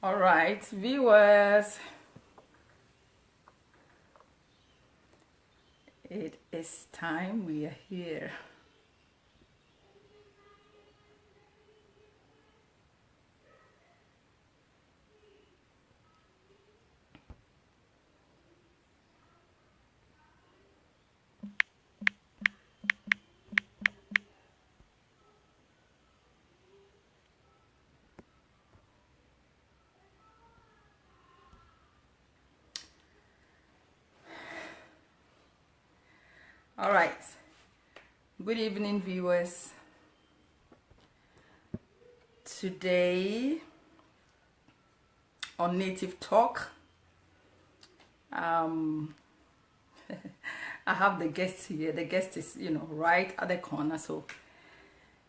All right, viewers, it is time. We are here. All right, good evening, viewers. Today on Native Talk, I have the guest here. The guest is, right at the corner, so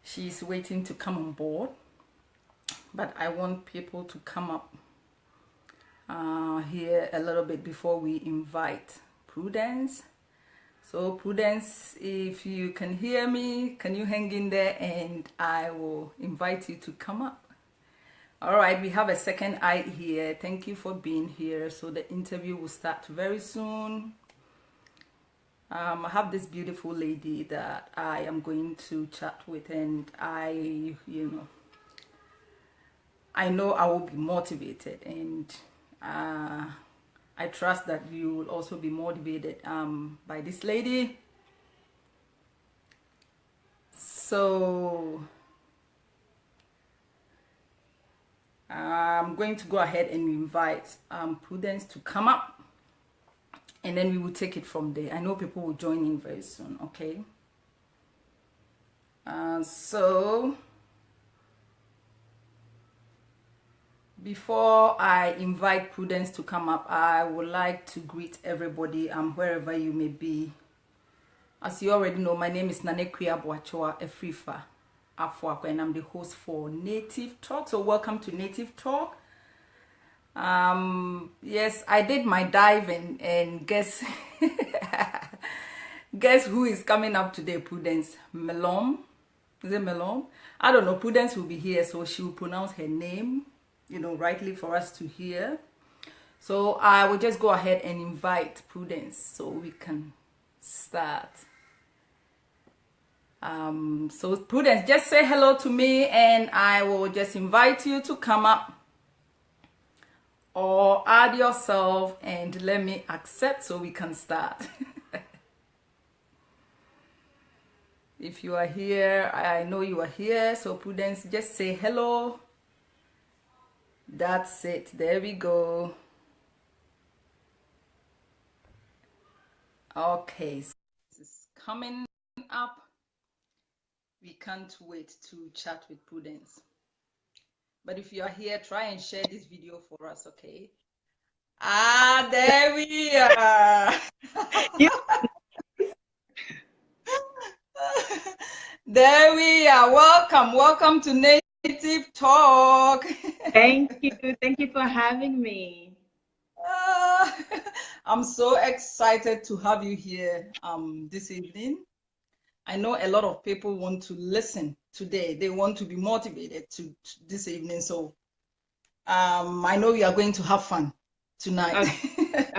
she's waiting to come on board. But I want people to come up here a little bit before we invite Prudence. So Prudence, if you can hear me, can you hang in there and I will invite you to come up. All right, we have a second eye here. Thank you for being here. So the interview will start very soon. I have this beautiful lady that I am going to chat with, and I know I will be motivated, and I trust that you will also be motivated by this lady. So I'm going to go ahead and invite Prudence to come up, and then we will take it from there. I know people will join in very soon, okay? So before I invite Prudence to come up, I would like to greet everybody wherever you may be. As you already know, my name is Nanekria Boachoa Efrifa Afwako, and I'm the host for Native Talk. So welcome to Native Talk. Yes, I did my diving, and guess guess who is coming up today? Prudence Malon. Is it Malon? I don't know. Prudence will be here, so she will pronounce her name, rightly for us to hear. So I will just go ahead and invite Prudence so we can start. So Prudence, just say hello to me and I will just invite you to come up or add yourself and let me accept so we can start. If you are here, I know you are here. So Prudence, just say hello. That's it. There we go. Okay, so this is coming up. We can't wait to chat with Prudence. But if you are here, try and share this video for us, okay? There we are. There we are. Welcome to Native Talk. Thank you for having me. I'm so excited to have you here this evening. I know a lot of people want to listen today. They want to be motivated to this evening. So I know we are going to have fun tonight. Okay.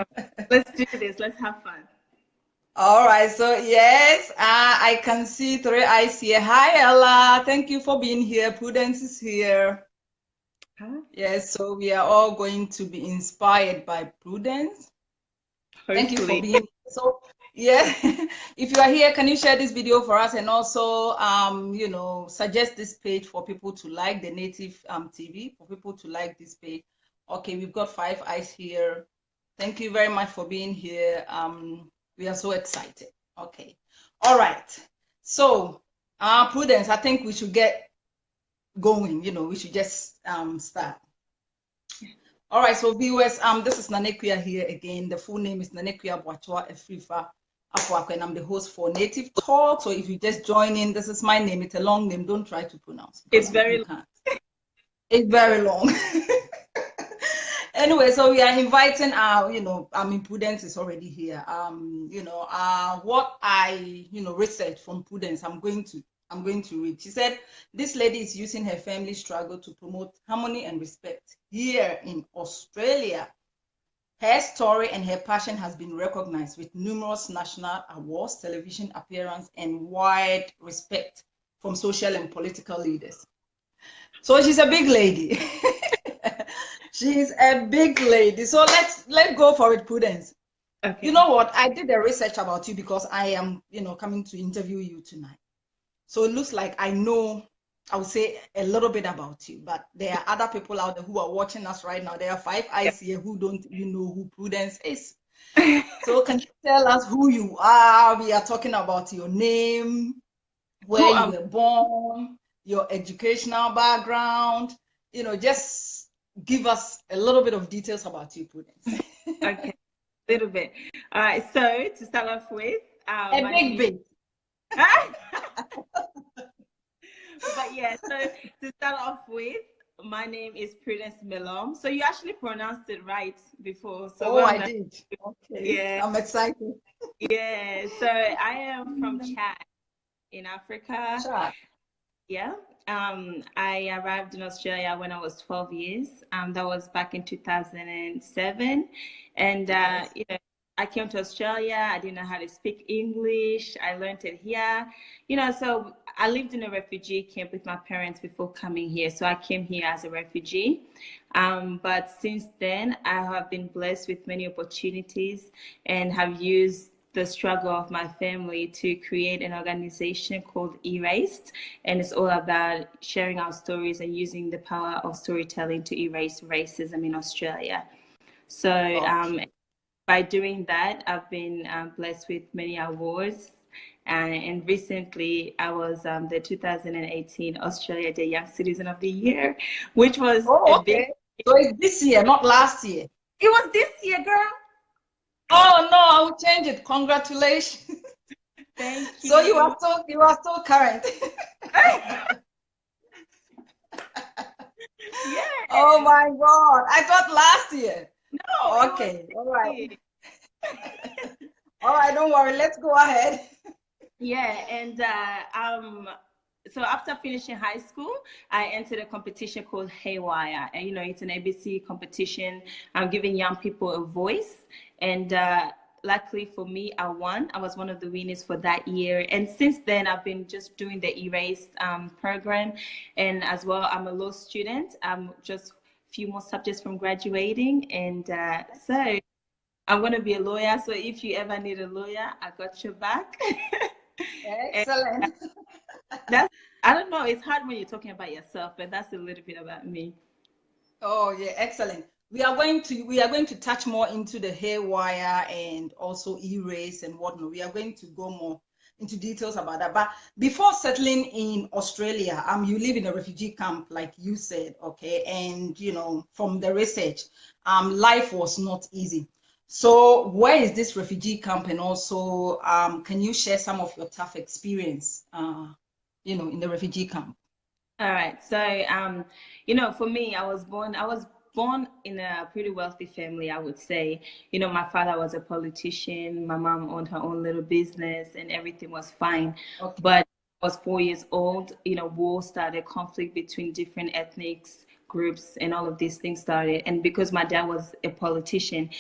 Let's do this. Let's have fun. All right. So yes, I can see three eyes here. Hi, Ella. Thank you for being here. Prudence is here. Huh? Yes. So we are all going to be inspired by Prudence. Hopefully. Thank you for being here. So yeah, if you are here, can you share this video for us and also, suggest this page for people to like the Native TV, for people to like this page. Okay, we've got 5 eyes here. Thank you very much for being here. We are so excited. Okay, all right. So, Prudence, I think we should get going. We should just start. All right, so viewers, this is Nanekria here again. The full name is Nanekria Boachoa Efrifa Afwako, and I'm the host for Native Talk. So if you just join in, this is my name. It's a long name. Don't try to pronounce. It's very long. It's very long. Anyway, so we are inviting our, Prudence is already here. What I, researched from Prudence, I'm going to I'm going to read. She said, this lady is using her family struggle to promote harmony and respect here in Australia. Her story and her passion has been recognized with numerous national awards, television appearances, and wide respect from social and political leaders. So she's a big lady. She's a big lady. So let's go for it, Prudence. Okay. You know what? I did the research about you because I am, coming to interview you tonight. So it looks like I know, I would say a little bit about you, but there are other people out there who are watching us right now. There are 5 eyes here who don't even know who Prudence is. So can you tell us who you are? We are talking about your name, where you were born, your educational background, just give us a little bit of details about you, Prudence. Okay, a little bit. All right, so to start off with, a big bit. But yeah, so to start off with, my name is Prudence Malon. So you actually pronounced it right before. So well, I did. Okay. Yeah. I'm excited. Yeah. So I am from Chad in Africa. Chad. Yeah. I arrived in Australia when I was 12 years. That was back in 2007. And yes. I came to Australia. I didn't know how to speak English. I learned it here. So I lived in a refugee camp with my parents before coming here. So I came here as a refugee. But since then, I have been blessed with many opportunities and have used the struggle of my family to create an organization called Erased, and it's all about sharing our stories and using the power of storytelling to erase racism in Australia. So by doing that, I've been blessed with many awards. And recently, I was the 2018 Australia Day Young Citizen of the Year, which was a big. So it's this year, not last year. It was this year, girl. Oh no, I will change it. Congratulations. Thank you. So you are still current. Yeah. Oh my God. I thought last year. No. Okay. All right. All right, don't worry. Let's go ahead. Yeah, and so after finishing high school, I entered a competition called Haywire. And it's an ABC competition. I'm giving young people a voice. And luckily for me, I won. I was one of the winners for that year. And since then, I've been just doing the Erase program. And as well, I'm a law student. I'm just a few more subjects from graduating. And so I'm going to be a lawyer. So if you ever need a lawyer, I got your back. Excellent. I don't know, it's hard when you're talking about yourself, but that's a little bit about me. Oh yeah, excellent. We are going to touch more into the haywire and also erase and whatnot. We are going to go more into details about that. But before settling in Australia, you live in a refugee camp, like you said, okay? And from the research, life was not easy. So where is this refugee camp? And also, can you share some of your tough experience, in the refugee camp? All right. So, for me, I was born in a pretty wealthy family, I would say. My father was a politician, my mom owned her own little business, and everything was fine. Okay. But I was 4 years old, war started, conflict between different ethnics groups, and all of these things started. And because my dad was a politician,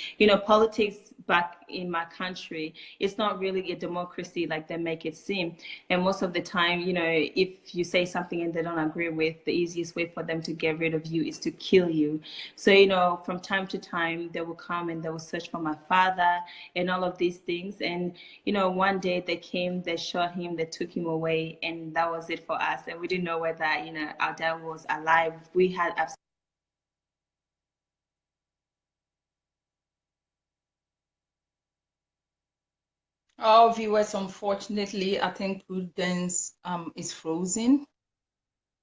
politics back in my country, it's not really a democracy like they make it seem. And most of the time, if you say something and they don't agree with, the easiest way for them to get rid of you is to kill you. So, from time to time, they will come and they will search for my father and all of these things. And, one day they came, they shot him, they took him away, and that was it for us. And we didn't know whether, our dad was alive. We had Oh, viewers, unfortunately, I think Prudence is frozen.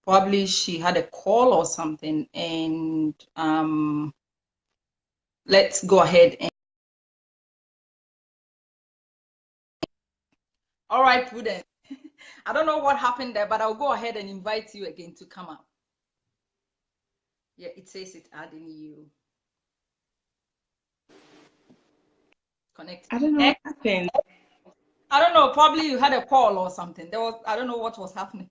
Probably she had a call or something, and let's go ahead and all right, Prudence. I don't know what happened there, but I'll go ahead and invite you again to come up. Yeah, it says it's adding you. Connect. I don't know what happened. I don't know, probably you had a call or something. I don't know what was happening.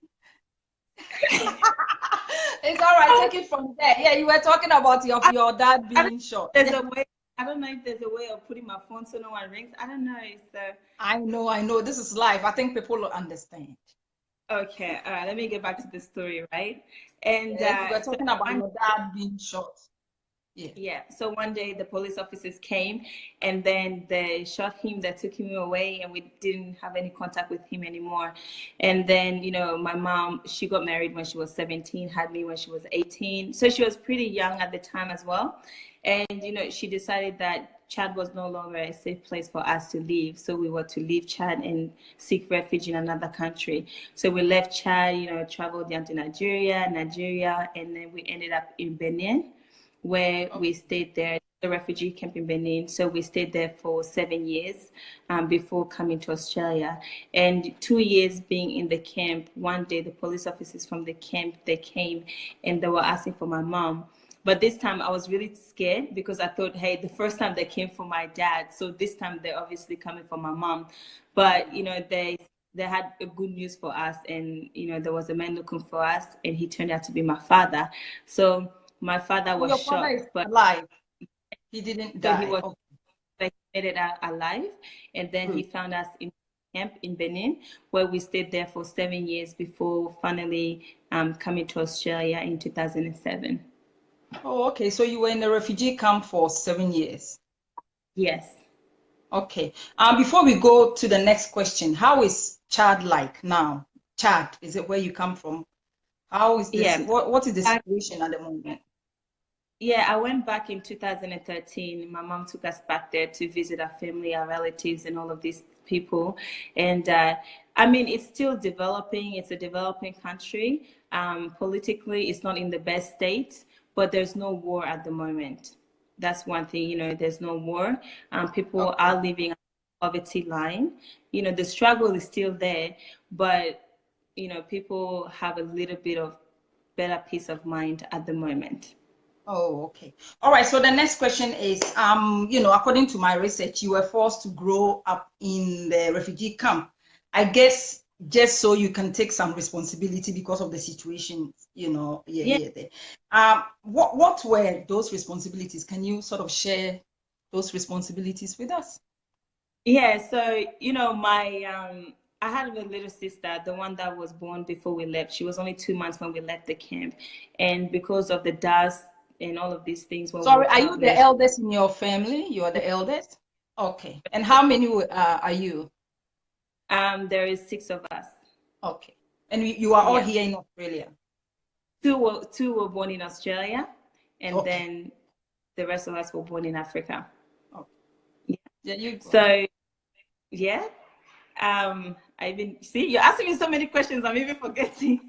It's all right, take it from there. Yeah, you were talking about your dad being shot. There's a way. I don't know if there's a way of putting my phone so no one rings. I don't know. I know. This is live. I think people will understand. Okay, all right. Let me get back to the story, right? And yes, we're talking about your dad being shot. Yeah. So one day the police officers came and then they shot him, they took him away, and we didn't have any contact with him anymore. And then, my mom, she got married when she was 17, had me when she was 18. So she was pretty young at the time as well. And, she decided that Chad was no longer a safe place for us to live. So we were to leave Chad and seek refuge in another country. So we left Chad, traveled down to Nigeria, and then we ended up in Benin, where we stayed there, the refugee camp in Benin. So we stayed there for 7 years before coming to Australia. And 2 years being in the camp, one day the police officers from the camp, they came and they were asking for my mom. But this time I was really scared because I thought, hey, the first time they came for my dad, so this time they're obviously coming for my mom. But, they had a good news for us, and, there was a man looking for us, and he turned out to be my father. So my father was shot, but alive. He didn't die. He made it out alive, and then he found us in camp in Benin, where we stayed there for 7 years before finally coming to Australia in 2007. Oh, okay. So you were in a refugee camp for 7 years. Yes. Okay. Before we go to the next question, how is Chad like now? Chad, is it where you come from? How is this? Yeah. What is the situation at the moment? Yeah, I went back in 2013. My mom took us back there to visit our family, our relatives, and all of these people. And it's still developing. It's a developing country. Politically, it's not in the best state, but there's no war at the moment. That's one thing, there's no war. People are living on the poverty line. The struggle is still there, but, people have a little bit of better peace of mind at the moment. Oh, okay. All right. So the next question is, according to my research, you were forced to grow up in the refugee camp. I guess just so you can take some responsibility because of the situation, What were those responsibilities? Can you sort of share those responsibilities with us? Yeah. So, I had a little sister, the one that was born before we left. She was only 2 months when we left the camp. And because of the dust and all of these things. Sorry, are you the eldest in your family? You are the eldest? Okay. And how many are you? There is 6 of us. Okay. And you are all here in Australia? Two were born in Australia, and then the rest of us were born in Africa. Okay. Yeah. So, yeah. You're asking me so many questions, I'm even forgetting.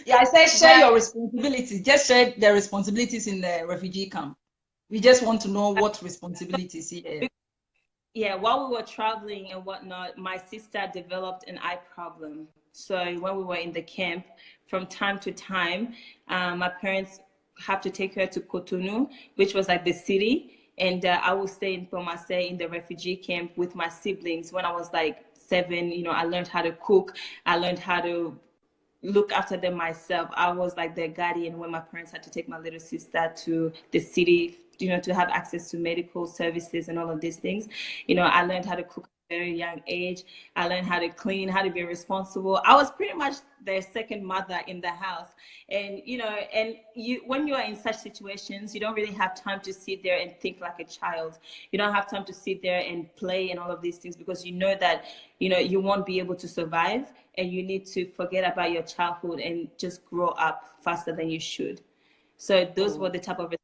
Yeah, I said share your responsibilities. Just share the responsibilities in the refugee camp. We just want to know what responsibilities here. Yeah, while we were traveling and whatnot, my sister developed an eye problem. So when we were in the camp, from time to time, my parents have to take her to Cotonou, which was like the city. And I would stay in Pomase in the refugee camp with my siblings. When I was like 7, I learned how to cook. I learned how to look after them myself. I was like their guardian when my parents had to take my little sister to the city, to have access to medical services and all of these things. I learned how to cook at a very young age. I learned how to clean, how to be responsible. I was pretty much their second mother in the house. And, when you are in such situations, you don't really have time to sit there and think like a child. You don't have time to sit there and play and all of these things because you know that, you won't be able to survive, and you need to forget about your childhood and just grow up faster than you should. So those were the type of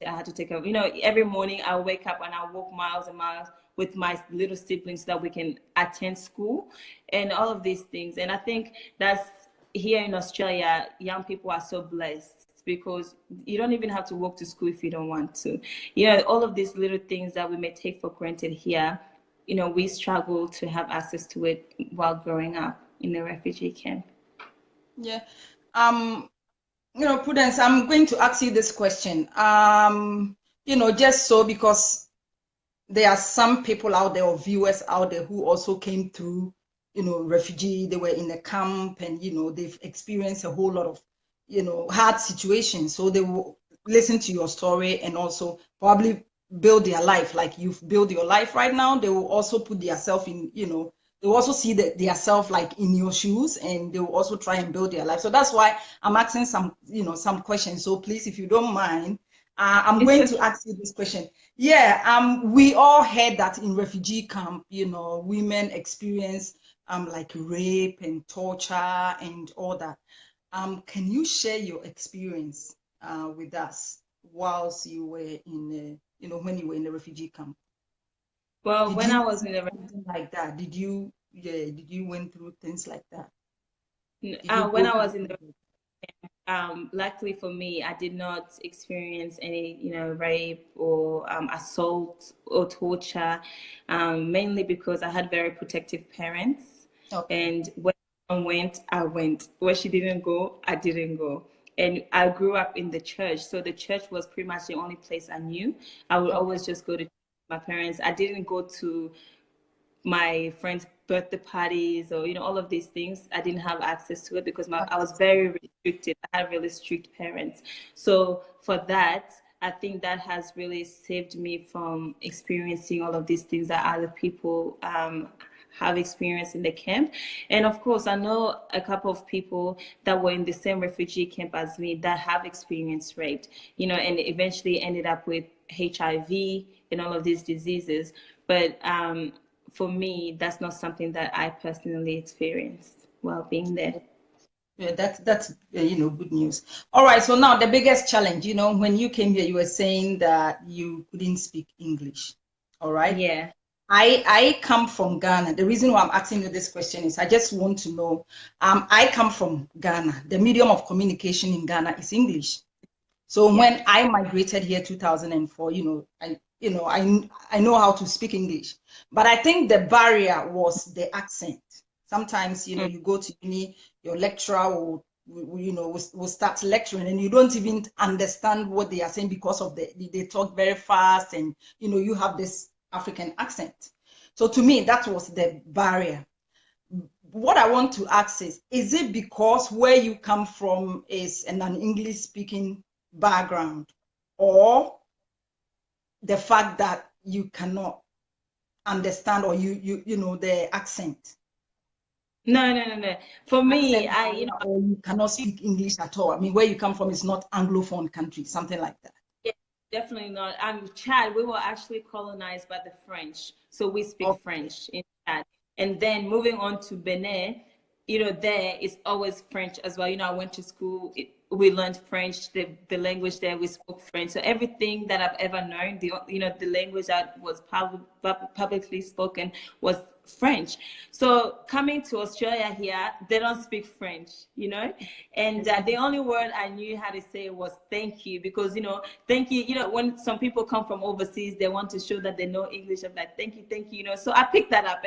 I had to take care of. Every morning I wake up and I walk miles and miles with my little siblings so that we can attend school and all of these things. And I think that's here in Australia, young people are so blessed because you don't even have to walk to school if you don't want to. All of these little things that we may take for granted here, we struggle to have access to it while growing up in a refugee camp. Yeah. Prudence, I'm going to ask you this question. Just so because there are some people out there or viewers out there who also came through, refugee. They were in a camp, and they've experienced a whole lot of hard situations. So they will listen to your story and also probably build their life like you've built your life right now. They will also put their self in, they will also see their self like in your shoes, and they will also try and build their life. So that's why I'm asking some questions. So please, if you don't mind, I'm going to ask you this question. Yeah, we all heard that in refugee camp, women experience like rape and torture and all that. Can you share your experience with us whilst you were in, when you were in the refugee camp? Well, Did when you I was see in the something like that? Did you went through things like that? Did you when go I through was in the things like luckily for me, I did not experience any, rape or assault or torture, mainly because I had very protective parents. that? Okay. And when I went, I went. Where she didn't go, I didn't go. And I grew up in the church, so the church was pretty much the only place I knew. I would Okay. always just go to my parents. I didn't go to my friends' birthday parties or all of these things. I didn't have access to it because I was very restricted. I had really strict parents. So for that, I think that has really saved me from experiencing all of these things that other people have experienced in the camp. And of course, I know a couple of people that were in the same refugee camp as me that have experienced rape, and eventually ended up with HIV and all of these diseases. But for me, that's not something that I personally experienced while being there. Yeah, that's good news. All right, so now the biggest challenge, when you came here, you were saying that you couldn't speak English. All right. Yeah. I come from Ghana. The reason why I'm asking you this question is I just want to know. I come from Ghana. The medium of communication in Ghana is English. So Yeah. when I migrated here 2004, I know how to speak English, but I think the barrier was the accent. Sometimes, you go to uni, your lecturer will start lecturing and you don't even understand what they are saying because of they talk very fast, and, you have this African accent. So to me, that was the barrier. What I want to ask is it because where you come from is in an English speaking background, or the fact that you cannot understand, or the accent? No. For me, Accent barrier, or you cannot speak English at all? I mean, where you come from is not Anglophone country, something like that. yeah, definitely not. Chad, we were actually colonized by the French, so we speak Okay. French in Chad. And then moving on to Benin, there is always French as well. I went to school. We learned French, the language there. We spoke French. So everything that I've ever known, the language that was publicly spoken was French. So coming to Australia here, they don't speak French, and the only word I knew how to say was thank you, because thank you. When some people come from overseas, they want to show that they know English. I'm like, thank you. So I picked that up,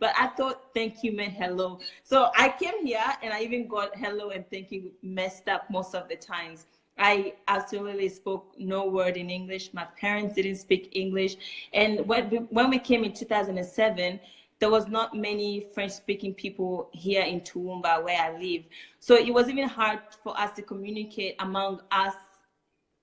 but I thought thank you meant hello. So I came here and I even got hello and thank you messed up most of the times. I absolutely spoke no word in English. My parents didn't speak English. And when we came in 2007, there was not many French-speaking people here in Toowoomba, where I live. So it was even hard for us to communicate among us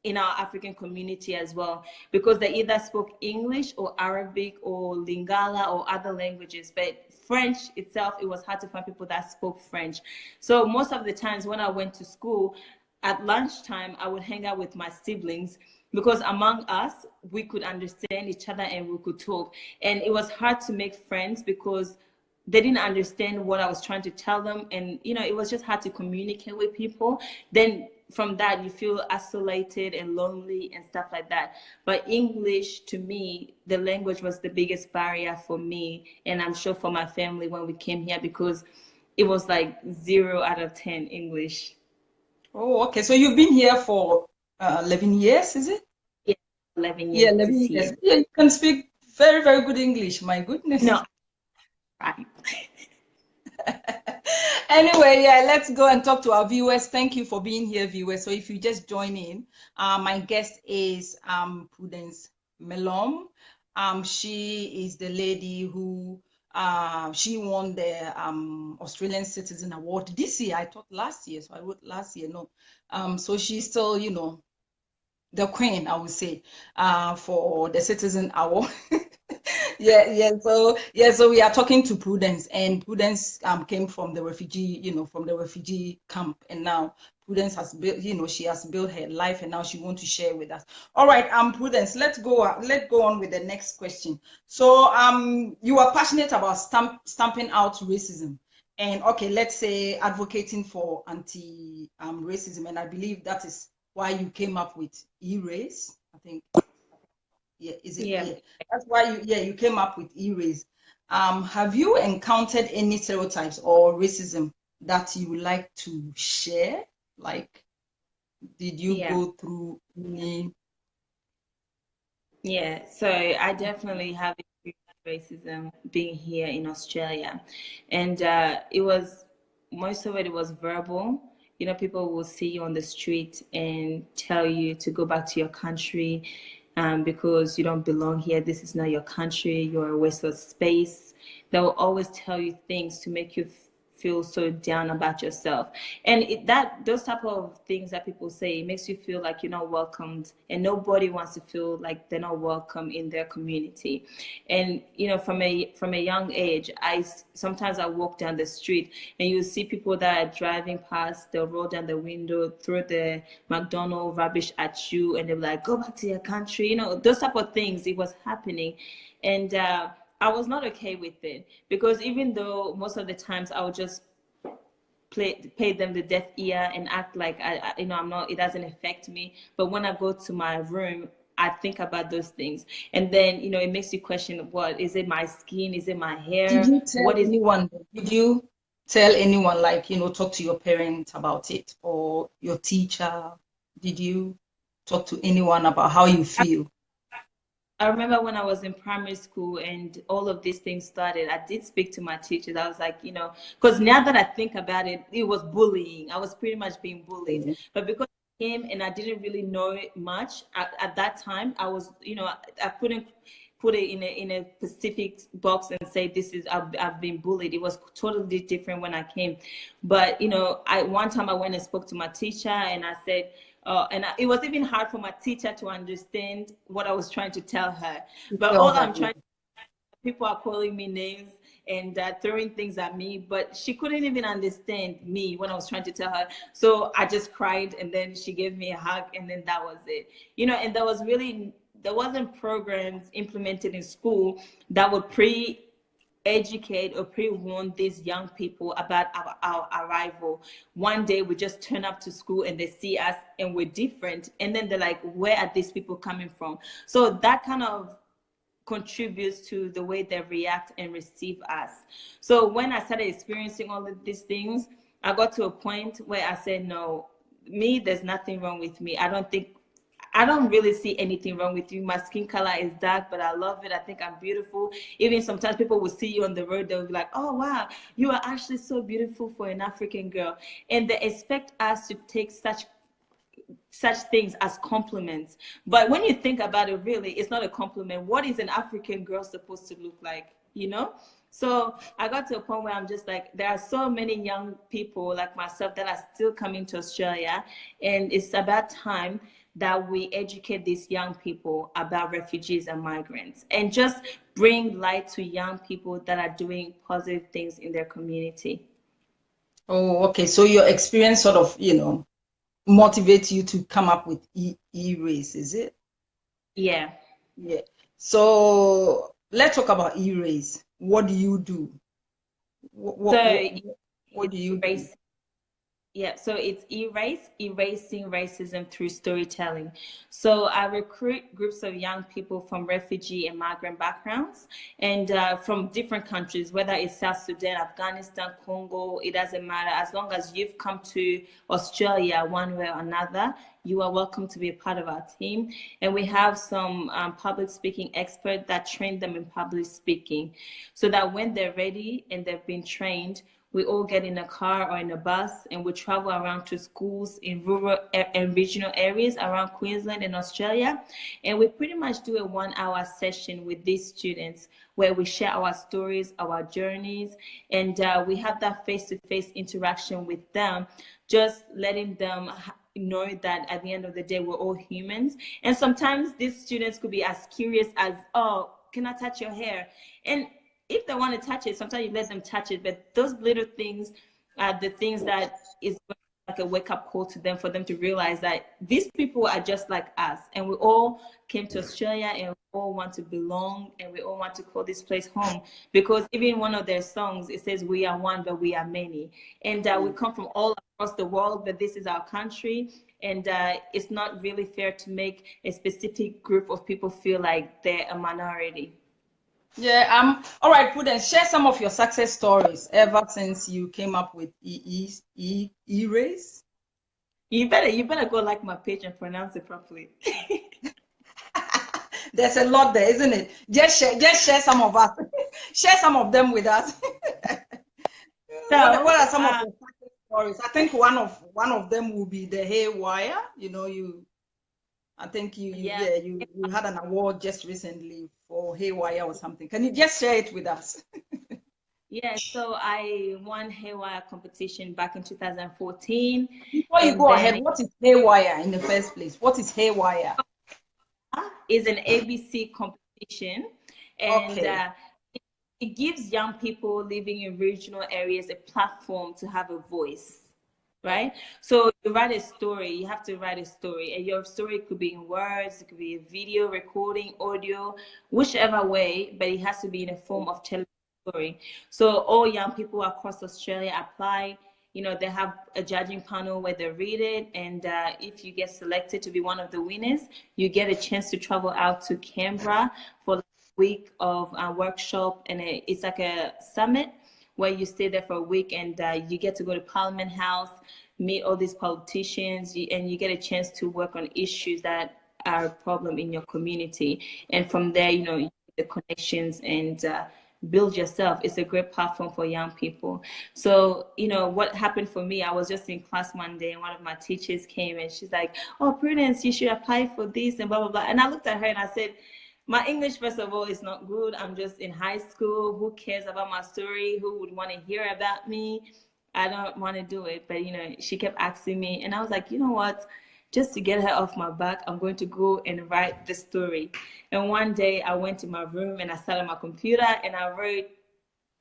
in our African community as well, because they either spoke English or Arabic or Lingala or other languages. But French itself, it was hard to find people that spoke French. So most of the times when I went to school, at lunchtime, I would hang out with my siblings, because among us, we could understand each other and we could talk. And it was hard to make friends because they didn't understand what I was trying to tell them. And, it was just hard to communicate with people. Then from that, you feel isolated and lonely and stuff like that. But English, to me, the language was the biggest barrier for me. And I'm sure for my family when we came here, because it was like 0 out of 10 English. Oh, okay. So you've been here for 11 years, is it? Yeah, 11 Yeah, years 11 this years. year. Yeah, you can speak very, very good English. My No, goodness. right. Anyway, yeah, let's go and talk to our viewers. Thank you for being here, viewers. So if you just join in, my guest is Prudence Malon. She is the lady who she won the Australian Citizen Award this year. I thought last year, so I wrote last year. No, so she's still, you know, the queen, I would say, for the Citizen Award. So we are talking to Prudence, and Prudence came from the refugee, you know, from the refugee camp, and now Prudence has built, you know, she has built her life, and now she wants to share with us. All right, Prudence, let's go on with the next question. So you are passionate about stamping out racism, and okay, let's say advocating for anti racism, and I believe that is why you came up with erase, I think. Yeah, is it? Yeah. Yeah, that's why you came up with erase. Have you encountered any stereotypes or racism that you would like to share? Like, did you Yeah. go through any? Yeah, so I definitely have experienced racism being here in Australia. And it was, most of it was verbal. You know, people will see you on the street and tell you to go back to your country because you don't belong here. This is not your country. You're a waste of space. They will always tell you things to make you feel so down about yourself, and those type of things that people say, it makes you feel like you're not welcomed, and nobody wants to feel like they're not welcome in their community. And you know, from a young age, sometimes I walk down the street and you see people that are driving past, they'll roll down the window, throw the McDonald's rubbish at you, and they're like, go back to your country, you know, those type of things. It was happening, and I was not okay with it, because even though most of the times I would just pay them the deaf ear and act like you know, I'm not, it doesn't affect me. But when I go to my room, I think about those things, and then you know, it makes you question, what is it? My skin? Is it my Did hair? you tell What is it? anyone? Did you tell anyone, like, you know, talk to your parents about it or your teacher? Did you talk to anyone about how you feel? I remember when I was in primary school and all of these things started, I did speak to my teachers. I was like, you know, because now that I think about it, it was bullying. I was pretty much being bullied. But because I came and I didn't really know it much at that time, I was, you know, I couldn't put it in a specific box and say, this is, I've been bullied. It was totally different when I came. But, you know, one time I went and spoke to my teacher and I said, it was even hard for my teacher to understand what I was trying to tell her. But all I'm trying, people are calling me names and throwing things at me, but she couldn't even understand me when I was trying to tell her. So I just cried, and then she gave me a hug, and then that was it. You know, and there wasn't programs implemented in school that would educate or pre-warn these young people about our arrival. One day we just turn up to school and they see us and we're different, and then they're like, where are these people coming from? So that kind of contributes to the way they react and receive us. So when I started experiencing all of these things, I got to a point where I said, no, there's nothing wrong with me. I don't really see anything wrong with you. My skin color is dark, but I love it. I think I'm beautiful. Even sometimes people will see you on the road, they'll be like, oh, wow, you are actually so beautiful for an African girl. And they expect us to take such things as compliments. But when you think about it, really, it's not a compliment. What is an African girl supposed to look like, you know? So I got to a point where I'm just like, there are so many young people like myself that are still coming to Australia, and it's about time that we educate these young people about refugees and migrants, and just bring light to young people that are doing positive things in their community. Oh, okay. So your experience sort of, you know, motivates you to come up with erase, is it? Yeah. Yeah. So let's talk about erase. What do you do? What do you do? Yeah, so it's erasing racism through storytelling. So I recruit groups of young people from refugee and migrant backgrounds, and from different countries, whether it's South Sudan, Afghanistan, Congo, it doesn't matter. As long as you've come to Australia one way or another, you are welcome to be a part of our team. And we have some public speaking experts that train them in public speaking, so that when they're ready and they've been trained, We all get in a car or in a bus and we travel around to schools in rural and regional areas around Queensland and Australia. And we pretty much do a 1 hour session with these students where we share our stories, our journeys, and we have that face-to-face interaction with them, just letting them know that at the end of the day, we're all humans. And sometimes these students could be as curious as, oh, can I touch your hair? And if they want to touch it, sometimes you let them touch it. But those little things are the things that is like a wake-up call to them, for them to realize that these people are just like us. And we all came to Australia and we all want to belong and we all want to call this place home. Because even one of their songs, it says, we are one, but we are many. And we come from all across the world, but this is our country. And it's not really fair to make a specific group of people feel like they're a minority. Yeah, all right, Prudence, share some of your success stories ever since you came up with E-Race. You better go like my page and pronounce it properly. There's a lot there, isn't it? Just share some of us. Share some of them with us. So, what are some of your success stories? I think one of them will be the haywire. You know, I think you had an award just recently for haywire or something. Can you just share it with us? Yeah, so I won haywire competition back in 2014. Before you go ahead, what is haywire in the first place? What is haywire? Is an ABC competition, and it gives young people living in regional areas a platform to have a voice, right? So you write a story, you have to write a story, and your story could be in words, it could be a video, recording, audio, whichever way, but it has to be in a form of telling a story. So all young people across Australia apply. You know, they have a judging panel where they read it, and if you get selected to be one of the winners, you get a chance to travel out to Canberra for a week of workshop, and it's like a summit where you stay there for a week, and you get to go to Parliament House, meet all these politicians, and you get a chance to work on issues that are a problem in your community. And from there, you know, you get the connections and build yourself. It's a great platform for young people. So, you know, what happened for me, I was just in class one day and one of my teachers came and she's like, oh, Prudence, you should apply for this and blah, blah, blah. And I looked at her and I said, my English, first of all, is not good. I'm just in high school. Who cares about my story? Who would want to hear about me? I don't want to do it. But, you know, she kept asking me and I was like, you know what? Just to get her off my back, I'm going to go and write the story. And one day I went to my room and I sat on my computer and I wrote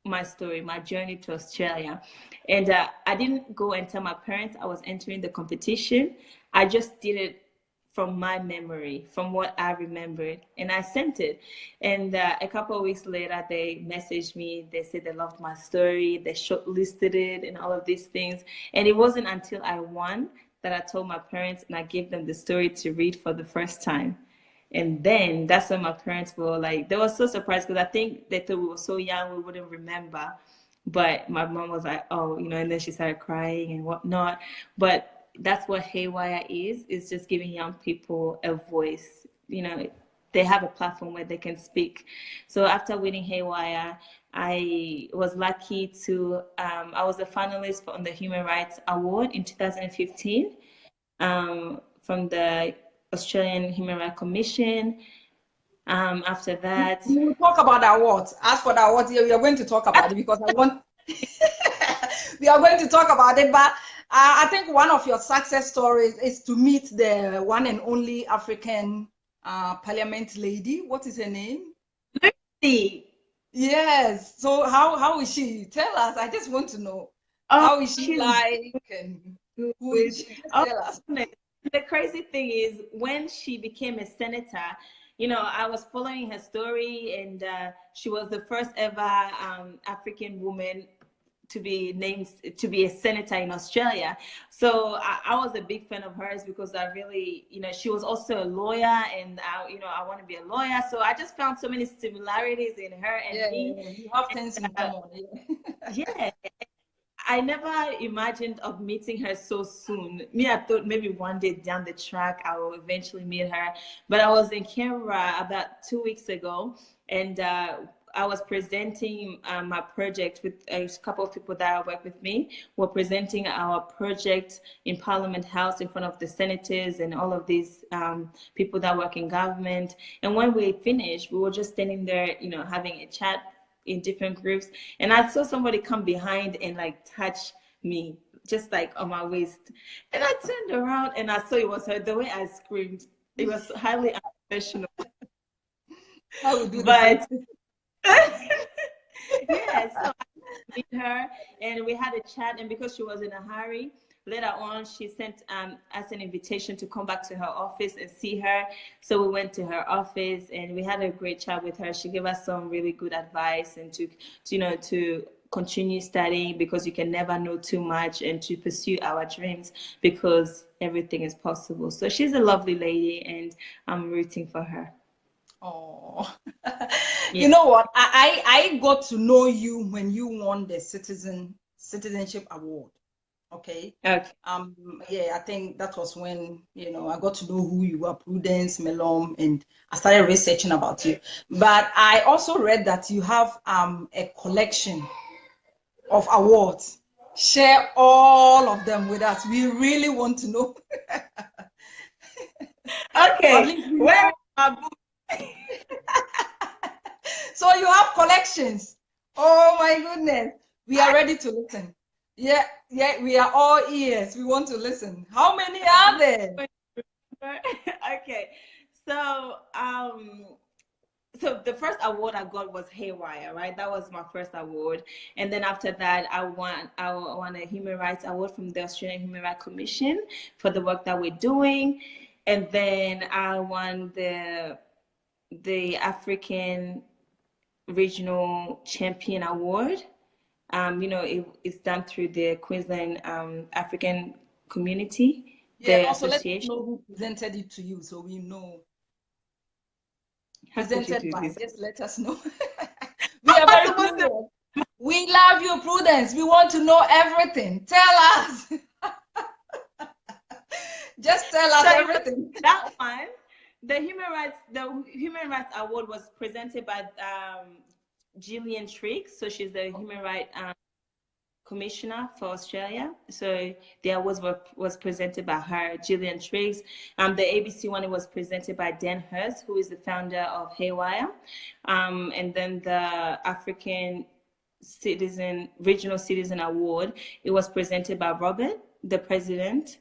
my story, my journey to Australia. And I didn't go and tell my parents I was entering the competition. I just did it from my memory, from what I remembered, and I sent it. And a couple of weeks later, they messaged me. They said they loved my story. They shortlisted it and all of these things. And it wasn't until I won that I told my parents and I gave them the story to read for the first time. And then that's when my parents were like, they were so surprised because I think they thought we were so young we wouldn't remember. But my mom was like, oh, you know, and then she started crying and whatnot. But that's what haywire is just giving young people a voice. You know, they have a platform where they can speak. So after winning haywire, I was lucky to, I was a finalist on the Human Rights Award in 2015 from the Australian Human Rights Commission. After that, we will talk about the awards. As for the awards, we are going to talk about it because I want. We are going to talk about it, but I think one of your success stories is to meet the one and only African Parliament lady. What is her name? Lucy. Yes. So how is she? Tell us. I just want to know. How is she like? And who is she? Just tell us. The crazy thing is when she became a senator, you know, I was following her story, and she was the first ever African woman to be named to be a senator in Australia. So I was a big fan of hers because I really, you know, she was also a lawyer, and you know, I want to be a lawyer. So I just found so many similarities in her and me. Yeah, you have things in common. Yeah. I never imagined of meeting her so soon. Me, I thought maybe one day down the track I will eventually meet her. But I was in Canberra about 2 weeks ago, and I was presenting my project with a couple of people that work with me. We're presenting our project in Parliament House in front of the senators and all of these people that work in government. And when we finished, we were just standing there, you know, having a chat in different groups. And I saw somebody come behind and like touch me, just like on my waist. And I turned around and I saw it was her. The way I screamed, it was highly unprofessional. I would do But yeah, so I met her and we had a chat, and because she was in a hurry, later on she sent us an invitation to come back to her office and see her. So we went to her office and we had a great chat with her. She gave us some really good advice, and to you know, to continue studying because you can never know too much, and to pursue our dreams because everything is possible. So she's a lovely lady and I'm rooting for her. Oh, Yeah. you know what? I got to know you when you won the citizenship award. Okay. Okay. Yeah, I think that was when, you know, I got to know who you are, Prudence Malon, and I started researching about you. But I also read that you have a collection of awards. Share all of them with us. We really want to know. Okay, where is my book? So you have collections. Oh my goodness. We are ready to listen. Yeah, we are all ears. We want to listen. How many are there? Okay, so so the first award I got was Haywire, right? That was my first award. And then after that, I won a human rights award from the Australian Human Rights Commission for the work that we're doing. And then I won the African Regional Champion Award. You know, it's done through the Queensland African Community, Yeah, the also let us association. know who presented it to you so we know. How could you Presented do by, this? just let us know. We are very curious. We love you, Prudence. We want to know everything. Tell us. Just tell us everything. That one, the Human Rights Award was presented by Gillian Triggs. So she's the Human Rights Commissioner for Australia. So the award was presented by her, Gillian Triggs. The ABC one, it was presented by Dan Hurst, who is the founder of Haywire. And then the African Regional Citizen Award, it was presented by Robert, the president.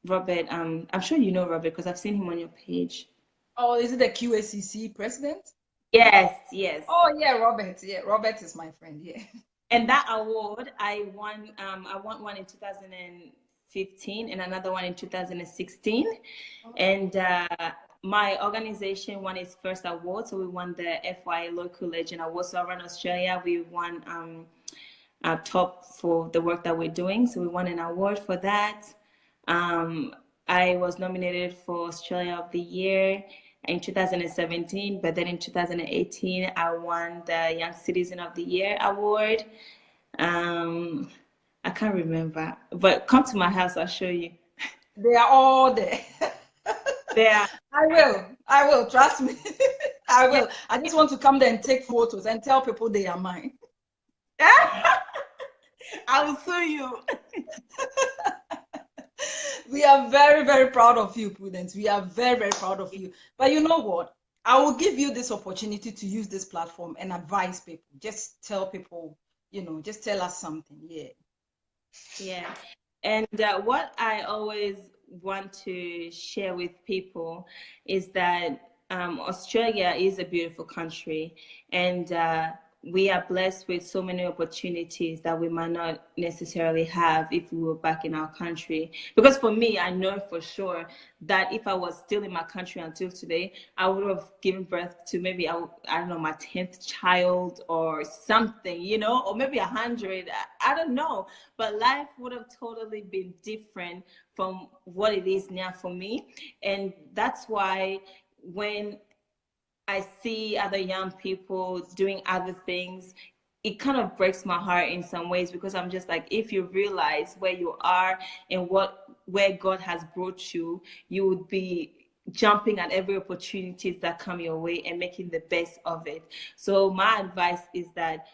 Robert, I'm sure you know Robert because I've seen him on your page. Oh, is it the QACC president? Yes, yes. Oh yeah, Robert. Yeah, Robert is my friend. Yeah. And that award, I won one in 2015 and another one in 2016. Oh. And my organization won its first award. So we won the FY Local Legend Award. So around Australia, we won top for the work that we're doing. So we won an award for that. I was nominated for Australia of the Year in 2017, but then in 2018, I won the Young Citizen of the Year award. I can't remember, but come to my house, I'll show you. They are all there. They are. I will, trust me. I will. I just want to come there and take photos and tell people they are mine. I will sue you. We are very, very proud of you, Prudence. We are very, very proud of you. But you know what? I will give you this opportunity to use this platform and advise people. Just tell people, you know, just tell us something. Yeah. Yeah. And what I always want to share with people is that Australia is a beautiful country, and we are blessed with so many opportunities that we might not necessarily have if we were back in our country. Because for me, I know for sure that if I was still in my country until today, I would have given birth to maybe, I don't know, my 10th child or something, you know, or maybe 100. I don't know. But life would have totally been different from what it is now for me. And that's why when I see other young people doing other things, it kind of breaks my heart in some ways, because I'm just like, if you realize where you are and where God has brought you, you would be jumping at every opportunities that come your way and making the best of it. So my advice is that,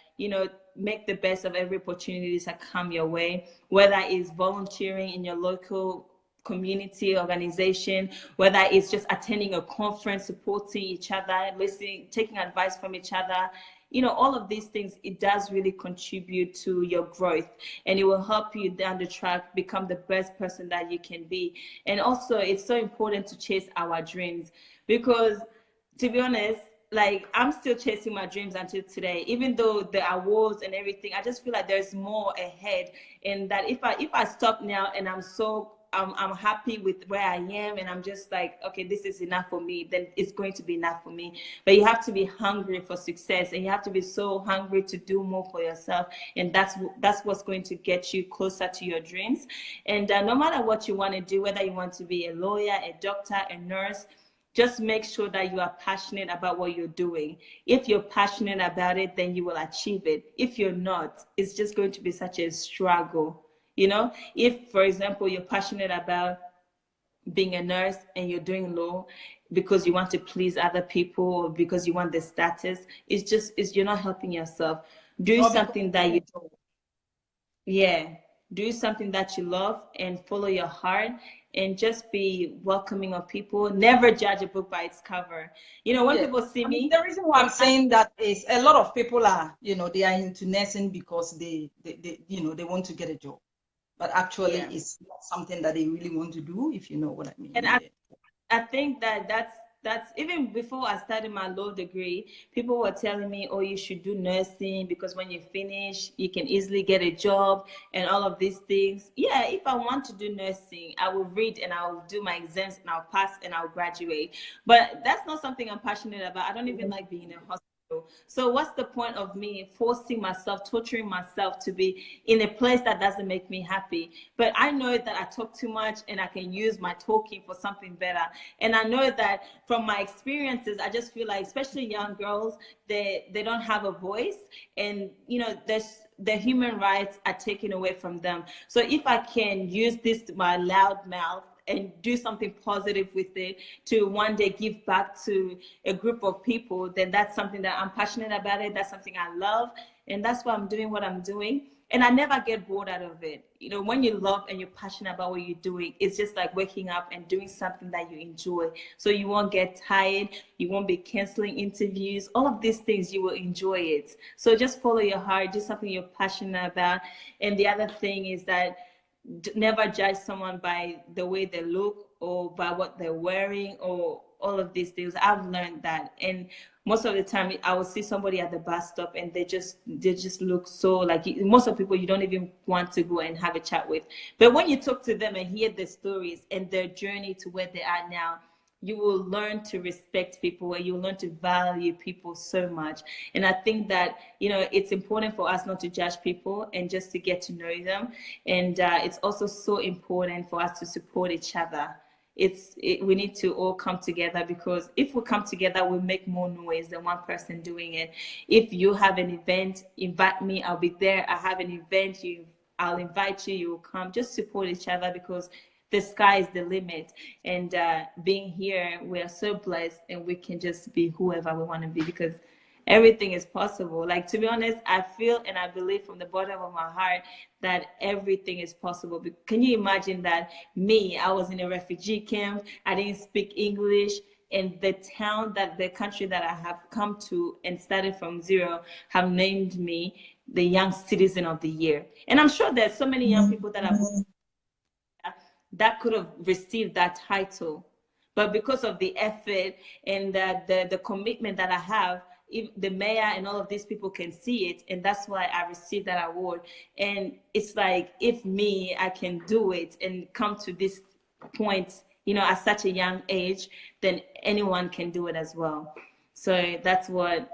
make the best of every opportunities that come your way, whether it's volunteering in your local community organization, whether it's just attending a conference, supporting each other, listening, taking advice from each other. All of these things, it does really contribute to your growth, and it will help you down the track become the best person that you can be. And also, it's so important to chase our dreams, because to be honest, like, I'm still chasing my dreams until today, even though the awards and everything, I just feel like there's more ahead. And that if I stop now and I'm happy with where I am, and I'm just like, okay, this is enough for me, then it's going to be enough for me. But you have to be hungry for success, and you have to be so hungry to do more for yourself. And that's what's going to get you closer to your dreams. And no matter what you want to do, whether you want to be a lawyer, a doctor, a nurse, just make sure that you are passionate about what you're doing. If you're passionate about it, then you will achieve it. If you're not, it's just going to be such a struggle. If, for example, you're passionate about being a nurse and you're doing law because you want to please other people or because you want the status, you're not helping yourself. Do something that you don't. Yeah. Do something that you love and follow your heart, and just be welcoming of people. Never judge a book by its cover. When people see me. The reason why I'm saying that is a lot of people are, they are into nursing because they want to get a job. But actually, it's not something that they really want to do, if you know what I mean. And I think that's even before I started my law degree, people were telling me, oh, you should do nursing because when you finish, you can easily get a job and all of these things. Yeah, if I want to do nursing, I will read and I'll do my exams and I'll pass and I'll graduate. But that's not something I'm passionate about. I don't even like being in a hospital. So what's the point of me forcing myself, torturing myself to be in a place that doesn't make me happy? But I know that I talk too much and I can use my talking for something better. And I know that from my experiences, I just feel like, especially young girls, they don't have a voice, and their human rights are taken away from them. So if I can use my loud mouth and do something positive with it to one day give back to a group of people, then that's something that I'm passionate about it. That's something I love. And that's why I'm doing what I'm doing. And I never get bored out of it. When you love and you're passionate about what you're doing, it's just like waking up and doing something that you enjoy. So you won't get tired. You won't be canceling interviews. All of these things, you will enjoy it. So just follow your heart, do something you're passionate about. And the other thing is that never judge someone by the way they look or by what they're wearing or all of these things. I've learned that. And most of the time I will see somebody at the bus stop and they just look so like, most of the people you don't even want to go and have a chat with. But when you talk to them and hear their stories and their journey to where they are now, you will learn to respect people, and you will learn to value people so much. And I think that, it's important for us not to judge people and just to get to know them. And it's also so important for us to support each other. We need to all come together, because if we come together, we make more noise than one person doing it. If you have an event, invite me, I'll be there. I have an event, I'll invite you, you will come. Just support each other, because the sky is the limit. And being here, we are so blessed, and we can just be whoever we want to be, because everything is possible. Like, to be honest, I feel and I believe from the bottom of my heart that everything is possible. Can you imagine that I was in a refugee camp, I didn't speak English, and the country that I have come to and started from zero have named me the Young Citizen of the Year. And I'm sure there's so many young people that could have received that title, but because of the effort and the commitment that I have, the mayor and all of these people can see it, and that's why I received that award. And it's like, if I can do it and come to this point, at such a young age, then anyone can do it as well. So that's what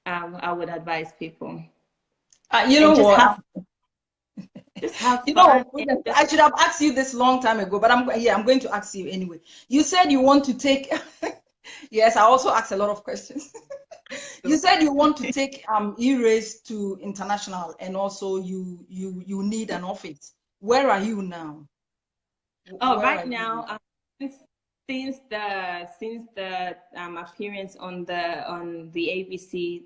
I would advise people. Just have fun. I should have asked you this long time ago, but I'm going to ask you anyway. You said you want to take yes, I also ask a lot of questions. You said you want to take E-Race to international, and also you need an office. Where are you now? Right now since the appearance on the ABC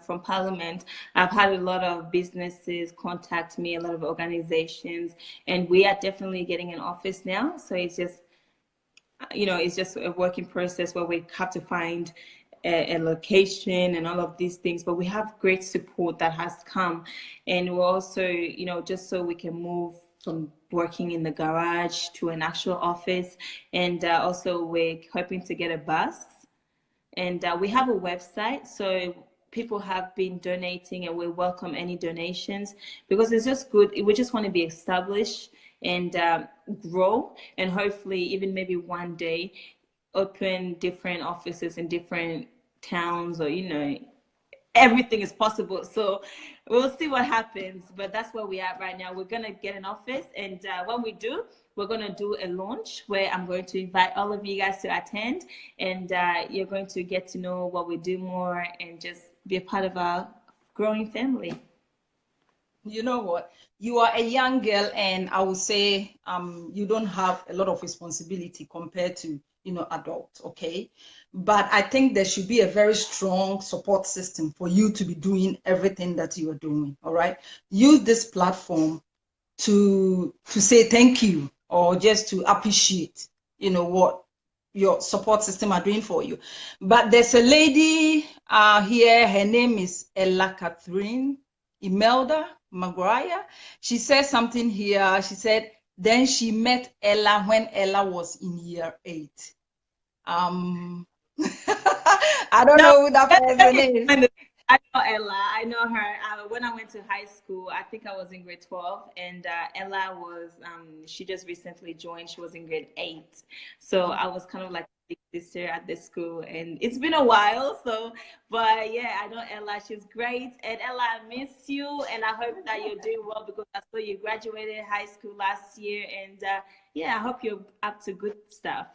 from Parliament, I've had a lot of businesses contact me, a lot of organizations, and we are definitely getting an office now. So it's just, it's just a working process where we have to find a location and all of these things. But we have great support that has come, and we're also, just so we can move from working in the garage to an actual office. And also we're hoping to get a bus, and we have a website, so people have been donating, and we welcome any donations, because it's just good. We just want to be established and grow, and hopefully even maybe one day open different offices in different towns, or everything is possible. So we'll see what happens, but that's where we are right now. We're gonna get an office, and when we do, we're gonna do a launch where I'm going to invite all of you guys to attend, and you're going to get to know what we do more and just be a part of our growing family. You know what? You are a young girl, and I would say you don't have a lot of responsibility compared to adults, okay? But I think there should be a very strong support system for you to be doing everything that you are doing. All right, use this platform to say thank you, or just to appreciate what your support system are doing for you. But there's a lady here, her name is Ella Catherine Imelda Maguire. She says something here. She said, then she met Ella when Ella was in year 8. I don't know who that person is. I know Ella. I know her. When I went to high school, I think I was in grade 12, and Ella was, she just recently joined. She was in grade 8. So I was kind of like a big sister at the school, and it's been a while. So, but yeah, I know Ella. She's great. And Ella, I miss you, and I hope that you're doing well, because I saw you graduated high school last year. And yeah, I hope you're up to good stuff.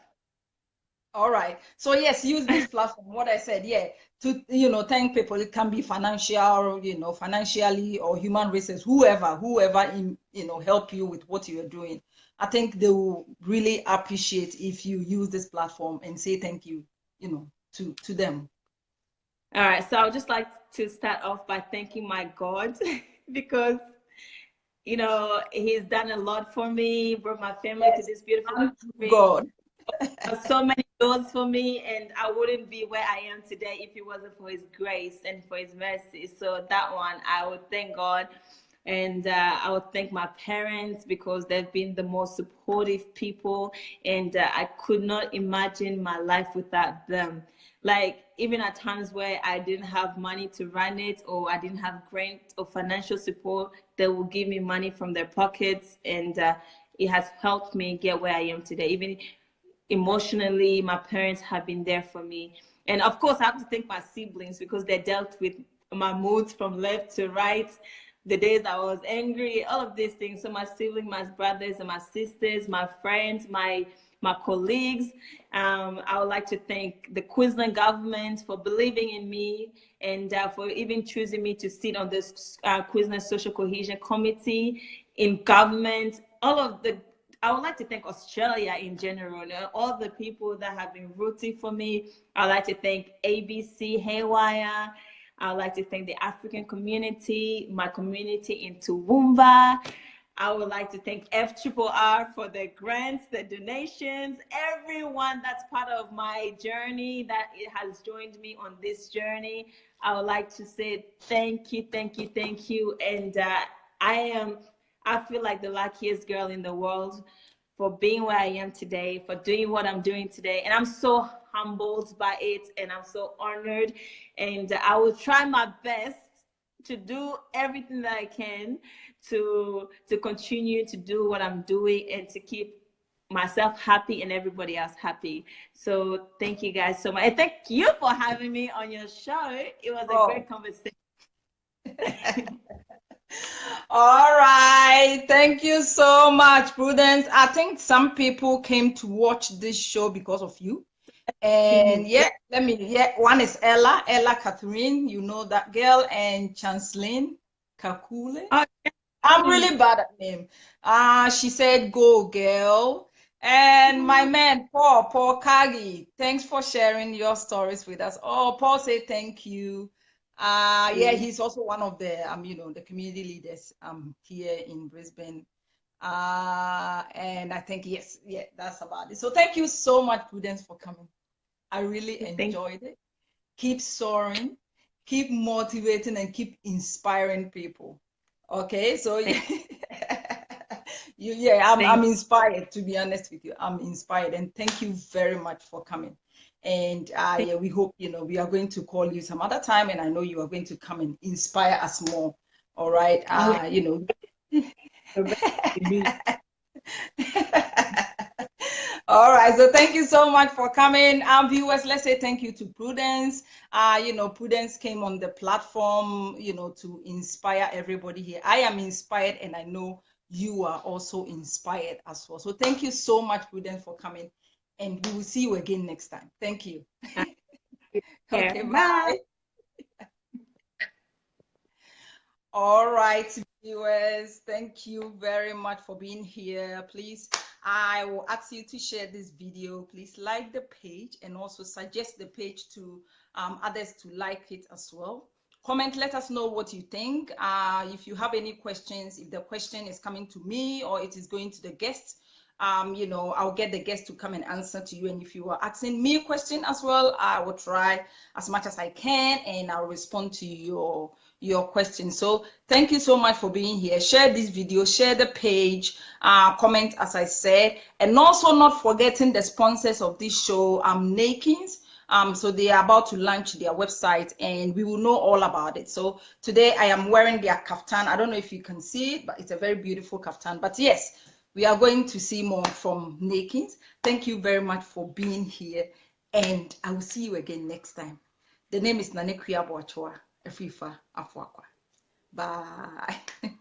All right. So yes, use this platform. What I said, yeah, to thank people. It can be financial, financially, or human resources, whoever help you with what you are doing. I think they will really appreciate if you use this platform and say thank you, to them. All right. So I would just like to start off by thanking my God because he's done a lot for me, brought my family to this beautiful country. God. So many doors for me, and I wouldn't be where I am today if it wasn't for his grace and for his mercy. So that one, I would thank God. And I would thank my parents, because they've been the most supportive people, and I could not imagine my life without them. Like, even at times where I didn't have money to run it, or I didn't have grant or financial support, they will give me money from their pockets, and it has helped me get where I am today. Even emotionally, my parents have been there for me. And of course, I have to thank my siblings, because they dealt with my moods from left to right, the days I was angry, all of these things. So my siblings, my brothers and my sisters, my friends, my colleagues. I would like to thank the Queensland government for believing in me, and for even choosing me to sit on this Queensland Social Cohesion Committee in government. I would like to thank Australia in general, all the people that have been rooting for me. I'd like to thank ABC Haywire. I'd like to thank the African community, my community in Toowoomba. I would like to thank FRRR for the grants, the donations, everyone that's part of my journey, that it has joined me on this journey. I would like to say thank you, thank you, thank you. And I feel like the luckiest girl in the world for being where I am today, for doing what I'm doing today. And I'm so humbled by it, and I'm so honored. And I will try my best to do everything that I can to continue to do what I'm doing, and to keep myself happy and everybody else happy. So thank you guys so much. And thank you for having me on your show. It was a great conversation. All right, thank you so much, Prudence. I think some people came to watch this show because of you. And one is Ella Catherine, you know that girl, and Chanceline Kakule. I'm really bad at name. She said, go girl. And my man, Paul Kagi, thanks for sharing your stories with us. Oh, Paul say thank you. Yeah, he's also one of the the community leaders here in Brisbane. And I think yes, yeah, that's about it. So thank you so much, Prudence, for coming. I really enjoyed it. Keep soaring, keep motivating, and keep inspiring people. Okay, so yeah. I'm inspired, to be honest with you. I'm inspired, and thank you very much for coming. And yeah, we hope we are going to call you some other time, and I know you are going to come and inspire us more. All right, All right, so thank you so much for coming. Viewers, let's say thank you to Prudence. Prudence came on the platform, to inspire everybody here. I am inspired, and I know you are also inspired as well. So thank you so much, Prudence, for coming. And we will see you again next time. Thank you. Okay, bye. All right, viewers, thank you very much for being here. Please, I will ask you to share this video. Please like the page and also suggest the page to others to like it as well. Comment, let us know what you think. If you have any questions, if the question is coming to me or it is going to the guests, I'll get the guest to come and answer to you. And if you are asking me a question as well, I will try as much as I can and I'll respond to your question. So thank you so much for being here. Share this video, share the page, comment as I said, and also not forgetting the sponsors of this show, Nakins. So they are about to launch their website and we will know all about it. So today I am wearing their kaftan. I don't know if you can see it, but it's a very beautiful kaftan. But yes, we are going to see more from Nakins. Thank you very much for being here and I will see you again next time. The name is Nane Kuya Boachoa. Efifa Afwakwa. Bye.